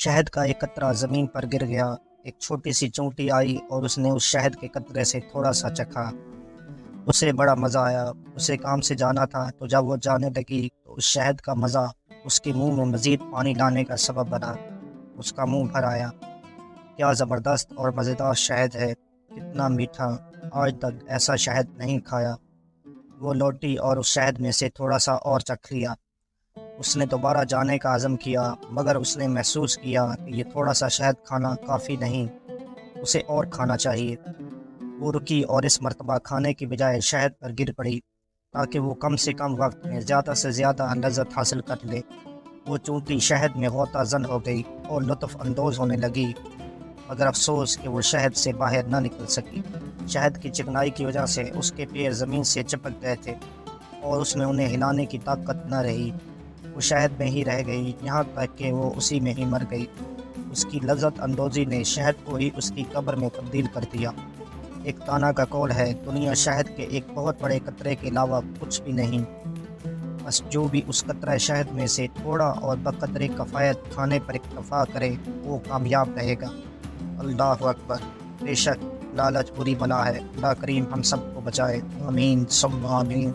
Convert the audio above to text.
शहद का एक कतरा ज़मीन पर गिर गया। एक छोटी सी चूंटी आई और उसने उस शहद के कतरे से थोड़ा सा चखा। उसे बड़ा मज़ा आया। उसे काम से जाना था, तो जब वो जाने लगी तो उस शहद का मज़ा उसके मुंह में मज़ीद पानी लाने का सबब बना। उसका मुंह भर आया। क्या ज़बरदस्त और मज़ेदार शहद है, कितना मीठा! आज तक ऐसा शहद नहीं खाया। वो लौटी और उस शहद में से थोड़ा सा और चख लिया। उसने दोबारा जाने का अज़म किया, मगर उसने महसूस किया कि ये थोड़ा सा शहद खाना काफ़ी नहीं, उसे और खाना चाहिए। वो रुकी और इस मर्तबा खाने की बजाय शहद पर गिर पड़ी, ताकि वो कम से कम वक्त में ज़्यादा से ज़्यादा लज़्ज़त हासिल कर ले। वो चूंटी शहद में गोता ज़न हो गई और लुत्फ़ अंदोज़ होने लगी, मगर अफसोस कि वो शहद से बाहर ना निकल सकी। शहद की चिकनाई की वजह से उसके पैर ज़मीन से चिपक गए थे और उसमें उन्हें हिलाने की ताकत न रही। वो शहद में ही रह गई, यहाँ तक कि वो उसी में ही मर गई। उसकी लज़्ज़त अंदोज़ी ने शहद को ही उसकी कब्र में तब्दील कर दिया। एक ताना का कौल है, दुनिया शहद के एक बहुत बड़े कतरे के अलावा कुछ भी नहीं। बस जो भी उस कतरा शहद में से थोड़ा और बकदरे कफ़ायत खाने पर इक्तफ़ा करे, वो कामयाब रहेगा। अल्लाह अकबर! बेशक लालच बुरी बला है। अल्लाह करीम हम सबको बचाए। आमीन सुम्मा आमीन।